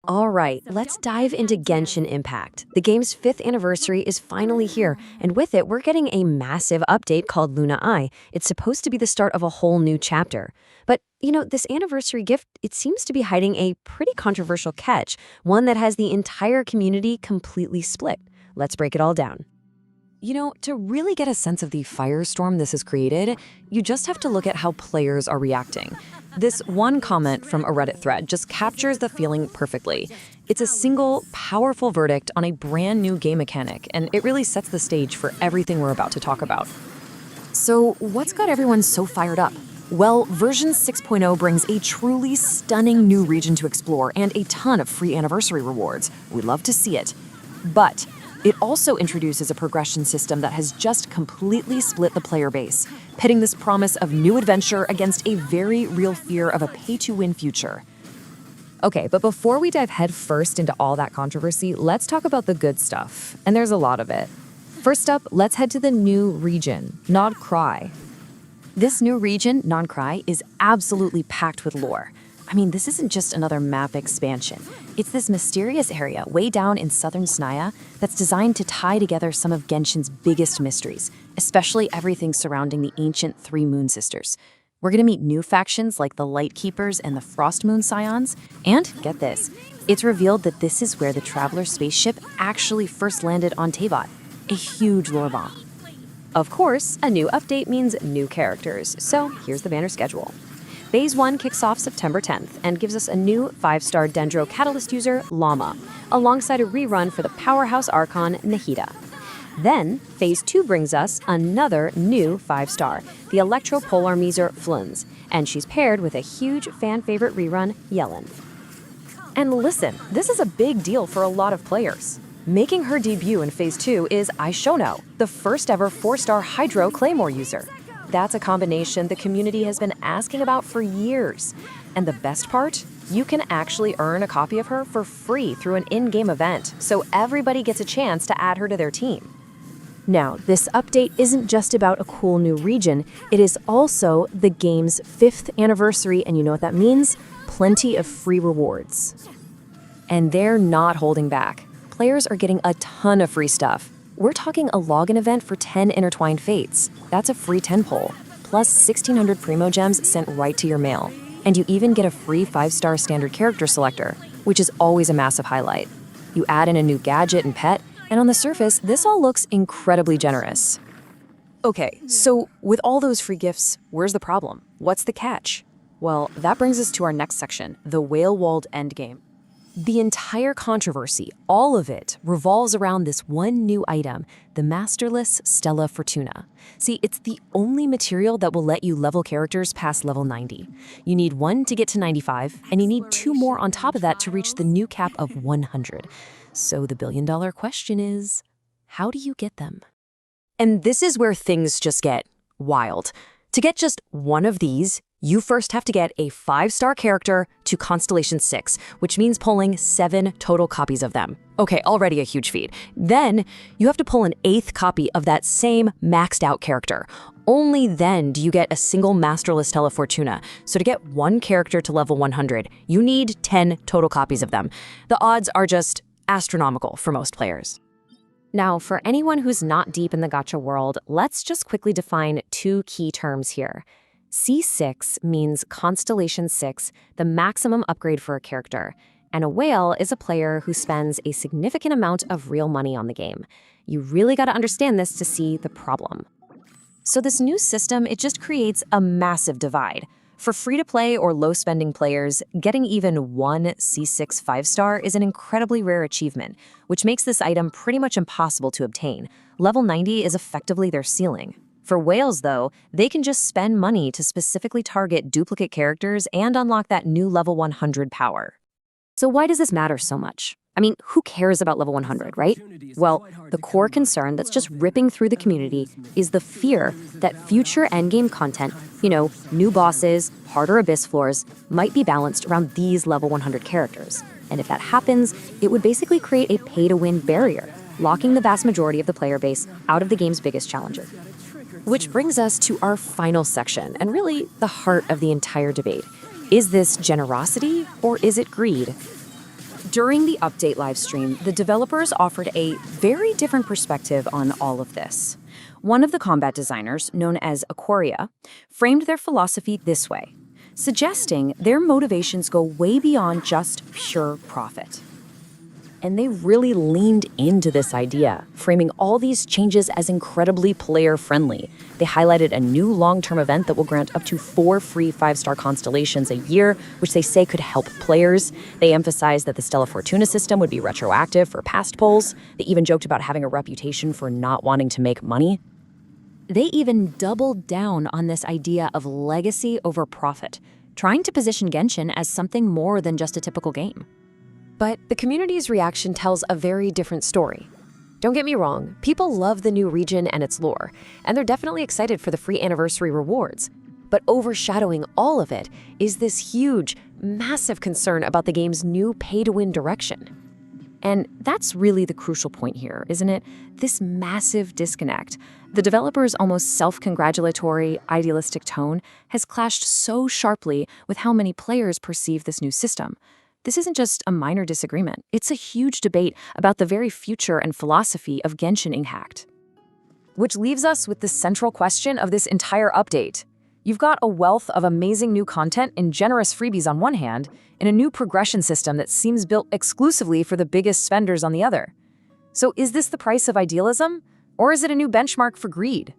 All right, let's dive into Genshin Impact. The game's 5th anniversary is finally here, and with it, we're getting a massive update called Luna Eye. It's supposed to be the start of a whole new chapter. But, this anniversary gift, it seems to be hiding a pretty controversial catch, one that has the entire community completely split. Let's break it all down. To really get a sense of the firestorm this has created, you just have to look at how players are reacting. This one comment from a Reddit thread just captures the feeling perfectly. It's a single, powerful verdict on a brand new game mechanic, and it really sets the stage for everything we're about to talk about. So, what's got everyone so fired up? Well, version 6.0 brings a truly stunning new region to explore and a ton of free anniversary rewards. We love to see it. But it also introduces a progression system that has just completely split the player base, pitting this promise of new adventure against a very real fear of a pay-to-win future. Okay, but before we dive headfirst into all that controversy, let's talk about the good stuff, and there's a lot of it. First up, let's head to the new region, Nod Cry. This new region, Nod Cry, is absolutely packed with lore. This isn't just another map expansion. It's this mysterious area way down in southern Snaya that's designed to tie together some of Genshin's biggest mysteries, especially everything surrounding the ancient Three Moon Sisters. We're gonna meet new factions like the Light Keepers and the Frost Moon Scions, and get this, it's revealed that this is where the Traveler spaceship actually first landed on Teyvat, a huge lore bomb. Of course, a new update means new characters, so here's the banner schedule. Phase 1 kicks off September 10th and gives us a new 5-star Dendro Catalyst user, Llama, alongside a rerun for the powerhouse Archon, Nahida. Then, Phase 2 brings us another new 5-star, the Electro-Polar Meezer, Flunz, and she's paired with a huge fan-favorite rerun, Yellen. And listen, this is a big deal for a lot of players. Making her debut in Phase 2 is Aishono, the first-ever 4-star Hydro Claymore user. That's a combination the community has been asking about for years. And the best part? You can actually earn a copy of her for free through an in-game event, so everybody gets a chance to add her to their team. Now, this update isn't just about a cool new region, it is also the game's 5th anniversary, and you know what that means? Plenty of free rewards. And they're not holding back. Players are getting a ton of free stuff. We're talking a login event for 10 intertwined fates. That's a free 10 pull, plus 1,600 Primogems sent right to your mail. And you even get a free 5-star standard character selector, which is always a massive highlight. You add in a new gadget and pet, and on the surface, this all looks incredibly generous. Okay, so with all those free gifts, where's the problem? What's the catch? Well, that brings us to our next section, the Whale-Walled Endgame. The entire controversy, all of it, revolves around this one new item, the Masterless Stella Fortuna. See, it's the only material that will let you level characters past level 90. You need 1 to get to 95, and you need 2 more on top of that to reach the new cap of 100. So the billion-dollar question is, how do you get them? And this is where things just get wild. To get just one of these, you first have to get a 5-star character to Constellation 6, which means pulling 7 total copies of them. Okay, already a huge feat. Then, you have to pull an 8th copy of that same maxed out character. Only then do you get a single Masterless Stella Fortuna. So to get one character to level 100, you need 10 total copies of them. The odds are just astronomical for most players. Now, for anyone who's not deep in the gacha world, let's just quickly define 2 key terms here. C6 means Constellation 6, the maximum upgrade for a character, and a whale is a player who spends a significant amount of real money on the game. You really got to understand this to see the problem. So this new system, it just creates a massive divide. For free-to-play or low-spending players, getting even one C6 5-star is an incredibly rare achievement, which makes this item pretty much impossible to obtain. Level 90 is effectively their ceiling. For whales, though, they can just spend money to specifically target duplicate characters and unlock that new level 100 power. So why does this matter so much? Who cares about level 100, right? Well, the core concern that's just ripping through the community is the fear that future endgame content, new bosses, harder abyss floors, might be balanced around these level 100 characters. And if that happens, it would basically create a pay-to-win barrier, locking the vast majority of the player base out of the game's biggest challenger. Which brings us to our final section, and really the heart of the entire debate. Is this generosity or is it greed? During the update livestream, the developers offered a very different perspective on all of this. One of the combat designers, known as Aquaria, framed their philosophy this way, suggesting their motivations go way beyond just pure profit. And they really leaned into this idea, framing all these changes as incredibly player-friendly. They highlighted a new long-term event that will grant up to 4 free 5-star constellations a year, which they say could help players. They emphasized that the Stella Fortuna system would be retroactive for past polls. They even joked about having a reputation for not wanting to make money. They even doubled down on this idea of legacy over profit, trying to position Genshin as something more than just a typical game. But the community's reaction tells a very different story. Don't get me wrong, people love the new region and its lore, and they're definitely excited for the free anniversary rewards. But overshadowing all of it is this huge, massive concern about the game's new pay-to-win direction. And that's really the crucial point here, isn't it? This massive disconnect. The developer's almost self-congratulatory, idealistic tone has clashed so sharply with how many players perceive this new system. This isn't just a minor disagreement, it's a huge debate about the very future and philosophy of Genshin Impact. Which leaves us with the central question of this entire update. You've got a wealth of amazing new content and generous freebies on one hand, and a new progression system that seems built exclusively for the biggest spenders on the other. So is this the price of idealism, or is it a new benchmark for greed?